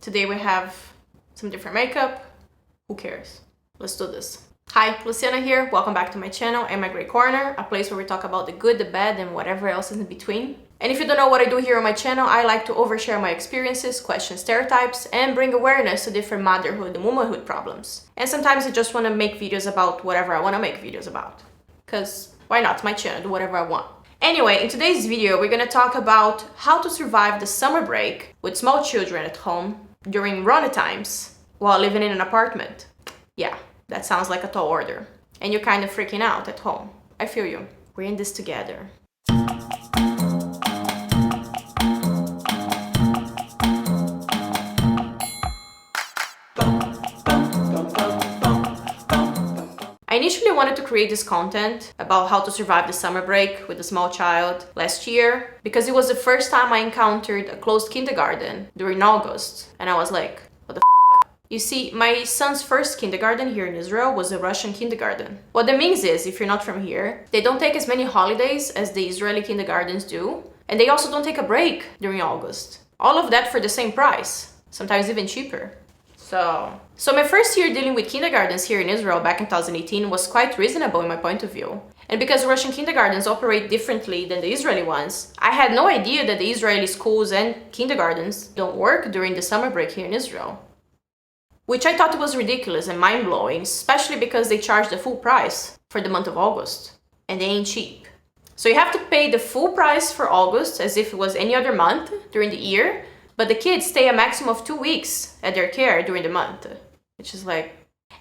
Today we have some different makeup. Who cares? Let's do this. Hi, Luciana here. Welcome back to my channel and my great corner, a place where we talk about the good, the bad, and whatever else is in between. And if you don't know what I do here on my channel, I like to overshare my experiences, question stereotypes, and bring awareness to different motherhood and womanhood problems. And sometimes I just want to make videos about whatever I want to make videos about. Because why not? It's my channel, do whatever I want. Anyway, in today's video, we're going to talk about how to survive the summer break with small children at home during rona times while living in an apartment. Yeah, that sounds like a tall order. And you're kind of freaking out at home. I feel you. We're in this together. I initially wanted to create this content about how to survive the summer break with a small child last year because it was the first time I encountered a closed kindergarten during August, and I was like, what the f***? You see, my son's first kindergarten here in Israel was a Russian kindergarten. What that means is, if you're not from here, they don't take as many holidays as the Israeli kindergartens do, and they also don't take a break during August. All of that for the same price, sometimes even cheaper. So my first year dealing with kindergartens here in Israel back in 2018 was quite reasonable in my point of view. And because Russian kindergartens operate differently than the Israeli ones, I had no idea that the Israeli schools and kindergartens don't work during the summer break here in Israel. Which I thought was ridiculous and mind-blowing, especially because they charge the full price for the month of August. And they ain't cheap. So you have to pay the full price for August as if it was any other month during the year, but the kids stay a maximum of 2 weeks at their care during the month, which is like...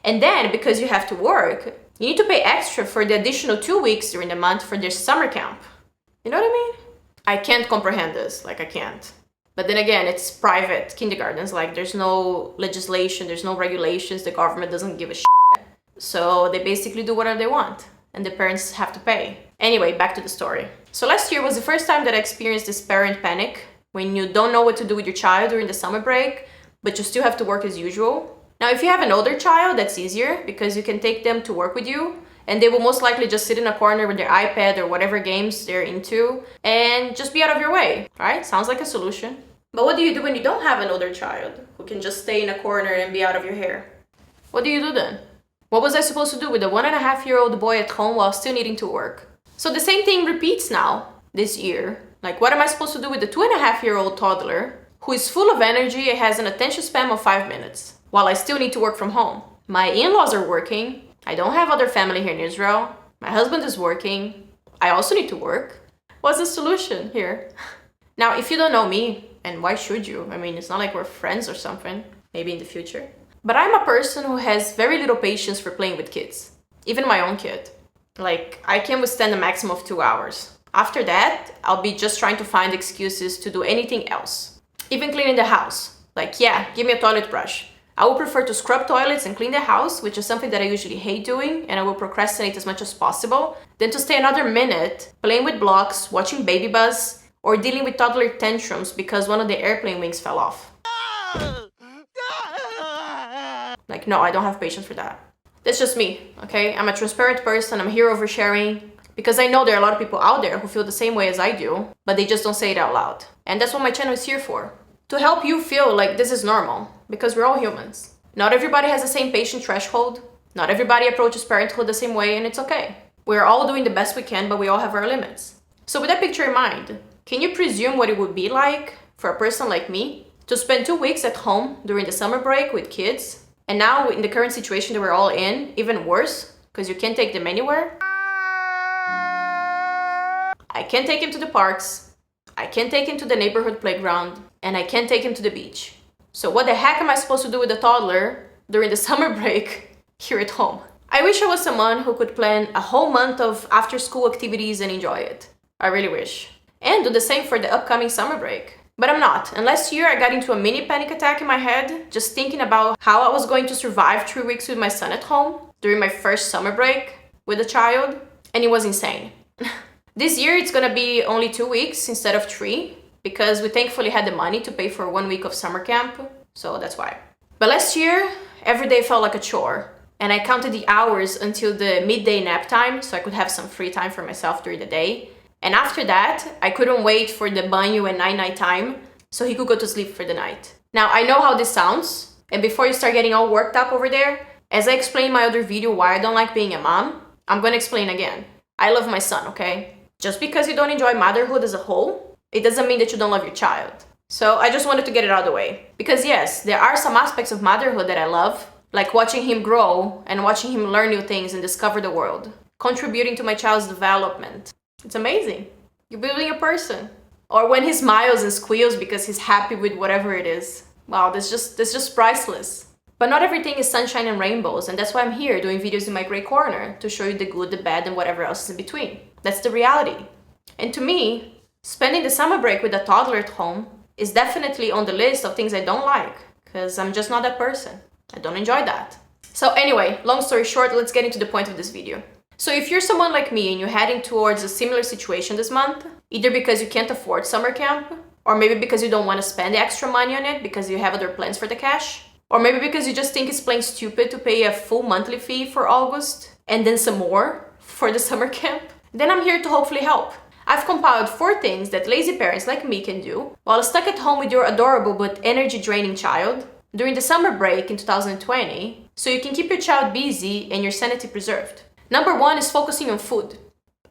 And then, because you have to work, you need to pay extra for the additional 2 weeks during the month for their summer camp. You know what I mean? I can't comprehend this, I can't. But then again, it's private kindergartens, there's no legislation, there's no regulations, the government doesn't give a shit. So they basically do whatever they want, and the parents have to pay. Anyway, back to the story. So last year was the first time that I experienced this parent panic, when you don't know what to do with your child during the summer break, but you still have to work as usual. Now, if you have an older child, that's easier because you can take them to work with you and they will most likely just sit in a corner with their iPad or whatever games they're into and just be out of your way, right? Sounds like a solution. But what do you do when you don't have an older child who can just stay in a corner and be out of your hair? What do you do then? What was I supposed to do with a 1.5-year-old boy at home while still needing to work? So the same thing repeats now this year. What am I supposed to do with the 2.5-year-old toddler who is full of energy and has an attention span of 5 minutes while I still need to work from home? My in-laws are working. I don't have other family here in Israel. My husband is working. I also need to work. What's the solution here? Now, if you don't know me, and why should you? I mean, it's not like we're friends or something, maybe in the future. But I'm a person who has very little patience for playing with kids. Even my own kid. I can withstand a maximum of 2 hours. After that, I'll be just trying to find excuses to do anything else. Even cleaning the house. Yeah, give me a toilet brush. I will prefer to scrub toilets and clean the house, which is something that I usually hate doing, and I will procrastinate as much as possible, than to stay another minute playing with blocks, watching Baby Buzz, or dealing with toddler tantrums because one of the airplane wings fell off. No, I don't have patience for that. That's just me, okay? I'm a transparent person, I'm here oversharing, because I know there are a lot of people out there who feel the same way as I do, but they just don't say it out loud. And that's what my channel is here for. To help you feel like this is normal, because we're all humans. Not everybody has the same patient threshold. Not everybody approaches parenthood the same way, and it's okay. We're all doing the best we can, but we all have our limits. So with that picture in mind, can you presume what it would be like for a person like me to spend 2 weeks at home during the summer break with kids? And now in the current situation that we're all in, even worse, because you can't take them anywhere. I can't take him to the parks, I can't take him to the neighborhood playground, and I can't take him to the beach. So what the heck am I supposed to do with a toddler during the summer break here at home? I wish I was someone who could plan a whole month of after-school activities and enjoy it. I really wish. And do the same for the upcoming summer break. But I'm not. And last year I got into a mini panic attack in my head, just thinking about how I was going to survive 3 weeks with my son at home during my first summer break with a child, and it was insane. This year it's gonna be only 2 weeks instead of 3, because we thankfully had the money to pay for 1 week of summer camp, so that's why. But last year, every day felt like a chore, and I counted the hours until the midday nap time so I could have some free time for myself during the day. And after that, I couldn't wait for the banyo and night time so he could go to sleep for the night. Now, I know how this sounds, and before you start getting all worked up over there, as I explained in my other video why I don't like being a mom, I'm gonna explain again. I love my son, okay? Just because you don't enjoy motherhood as a whole, it doesn't mean that you don't love your child. So I just wanted to get it out of the way. Because yes, there are some aspects of motherhood that I love, like watching him grow and watching him learn new things and discover the world, contributing to my child's development. It's amazing. You're building a person. Or when he smiles and squeals because he's happy with whatever it is. Wow, that's just priceless. But not everything is sunshine and rainbows, and that's why I'm here doing videos in my gray corner, to show you the good, the bad, and whatever else is in between. That's the reality. And to me, spending the summer break with a toddler at home is definitely on the list of things I don't like, because I'm just not that person. I don't enjoy that. So anyway, long story short, let's get into the point of this video. So if you're someone like me and you're heading towards a similar situation this month, either because you can't afford summer camp, or maybe because you don't want to spend the extra money on it because you have other plans for the cash, or maybe because you just think it's plain stupid to pay a full monthly fee for August and then some more for the summer camp, then I'm here to hopefully help. I've compiled 4 things that lazy parents like me can do while stuck at home with your adorable but energy-draining child during the summer break in 2020, so you can keep your child busy and your sanity preserved. Number 1 is focusing on food.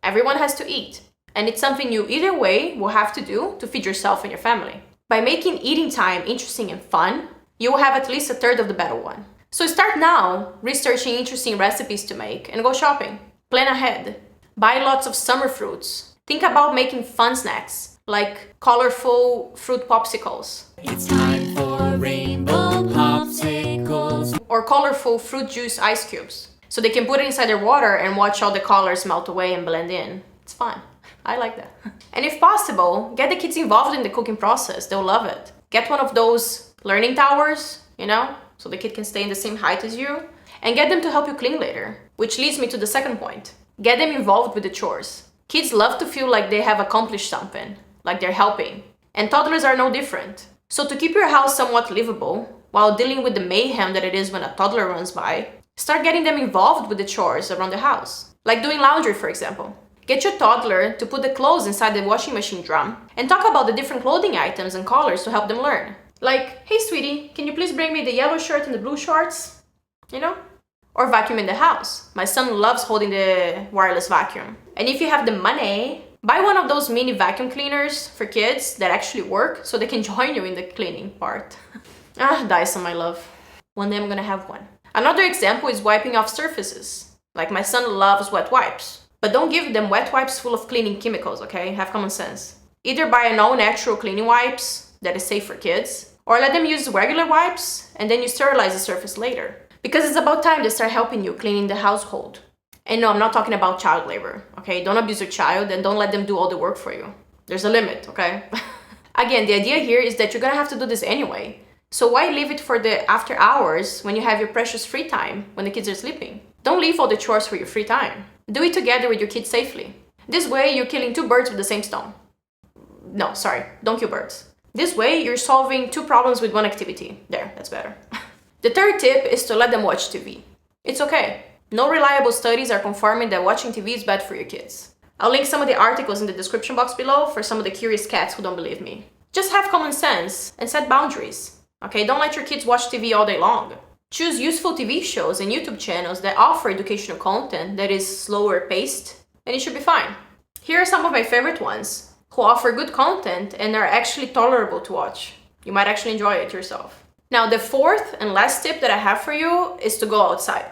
Everyone has to eat, and it's something you either way will have to do to feed yourself and your family. By making eating time interesting and fun, you will have at least a third of the battle won. So start now researching interesting recipes to make and go shopping. Plan ahead. Buy lots of summer fruits. Think about making fun snacks, like colorful fruit popsicles. It's time for rainbow popsicles. Or colorful fruit juice ice cubes. So they can put it inside their water and watch all the colors melt away and blend in. It's fun. I like that. And if possible, get the kids involved in the cooking process. They'll love it. Get one of those learning towers, so the kid can stay in the same height as you. And get them to help you clean later. Which leads me to the second point. Get them involved with the chores. Kids love to feel like they have accomplished something, like they're helping. And toddlers are no different. So to keep your house somewhat livable, while dealing with the mayhem that it is when a toddler runs by, start getting them involved with the chores around the house. Like doing laundry, for example. Get your toddler to put the clothes inside the washing machine drum and talk about the different clothing items and colors to help them learn. Like, hey sweetie, can you please bring me the yellow shirt and the blue shorts? Or vacuum in the house. My son loves holding the wireless vacuum. And if you have the money, buy one of those mini vacuum cleaners for kids that actually work so they can join you in the cleaning part. Dyson, my love. One day I'm gonna have one. Another example is wiping off surfaces. Like my son loves wet wipes. But don't give them wet wipes full of cleaning chemicals, okay? Have common sense. Either buy an all-natural cleaning wipes that is safe for kids, or let them use regular wipes and then you sterilize the surface later. Because it's about time they start helping you cleaning the household. And no, I'm not talking about child labor, okay? Don't abuse your child and don't let them do all the work for you. There's a limit, okay? Again, the idea here is that you're gonna have to do this anyway. So why leave it for the after hours when you have your precious free time when the kids are sleeping? Don't leave all the chores for your free time. Do it together with your kids safely. This way, you're killing 2 birds with the same stone. No, sorry, don't kill birds. This way, you're solving 2 problems with 1 activity. There, that's better. The third tip is to let them watch TV. It's okay. No reliable studies are confirming that watching TV is bad for your kids. I'll link some of the articles in the description box below for some of the curious cats who don't believe me. Just have common sense and set boundaries. Okay, don't let your kids watch TV all day long. Choose useful TV shows and YouTube channels that offer educational content that is slower paced, and it should be fine. Here are some of my favorite ones, who offer good content and are actually tolerable to watch. You might actually enjoy it yourself. Now, the fourth and last tip that I have for you is to go outside.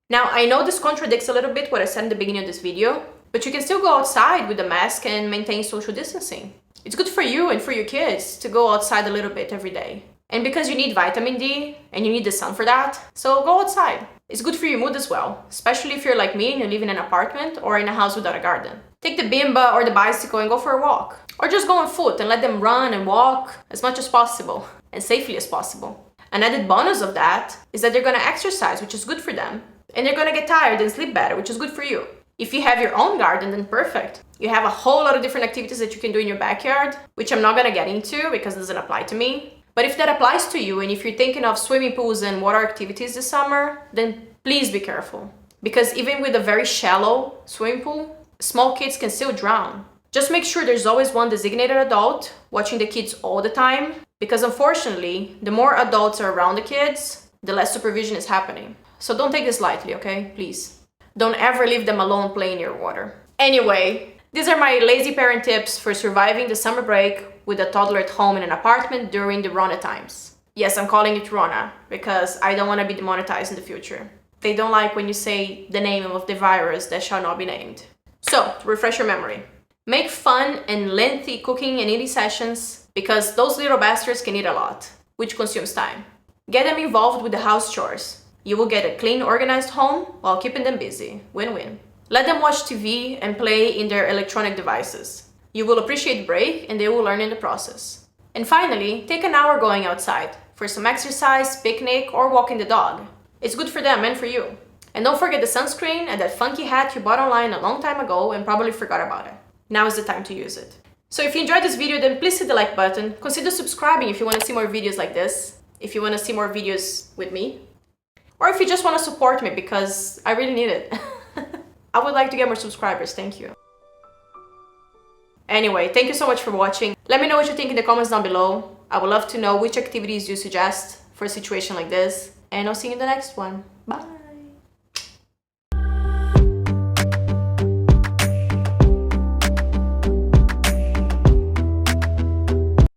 Now, I know this contradicts a little bit what I said in the beginning of this video, but you can still go outside with a mask and maintain social distancing. It's good for you and for your kids to go outside a little bit every day. And because you need vitamin D and you need the sun for that, so go outside. It's good for your mood as well, especially if you're like me and you live in an apartment or in a house without a garden. Take the bimba or the bicycle and go for a walk. Or just go on foot and let them run and walk as much as possible and safely as possible. An added bonus of that is that they're gonna exercise, which is good for them, and they're gonna get tired and sleep better, which is good for you. If you have your own garden, then perfect. You have a whole lot of different activities that you can do in your backyard, which I'm not gonna get into because it doesn't apply to me. But if that applies to you and if you're thinking of swimming pools and water activities this summer, then please be careful. Because even with a very shallow swimming pool, small kids can still drown. Just make sure there's always one designated adult watching the kids all the time, Because unfortunately, the more adults are around the kids, the less supervision is happening. So don't take this lightly, okay? Please. Don't ever leave them alone playing near water. Anyway, these are my lazy parent tips for surviving the summer break with a toddler at home in an apartment during the Rona times. Yes, I'm calling it Rona because I don't want to be demonetized in the future. They don't like when you say the name of the virus that shall not be named. So, to refresh your memory, make fun and lengthy cooking and eating sessions because those little bastards can eat a lot, which consumes time. Get them involved with the house chores. You will get a clean, organized home while keeping them busy. Win-win. Let them watch TV and play in their electronic devices. You will appreciate the break and they will learn in the process. And finally, take an hour going outside for some exercise, picnic, or walking the dog. It's good for them and for you. And don't forget the sunscreen and that funky hat you bought online a long time ago and probably forgot about it. Now is the time to use it. So if you enjoyed this video, then please hit the like button. Consider subscribing if you want to see more videos like this. If you want to see more videos with me. Or if you just want to support me because I really need it. I would like to get more subscribers, thank you. Anyway, thank you so much for watching. Let me know what you think in the comments down below. I would love to know which activities you suggest for a situation like this. And I'll see you in the next one. Bye!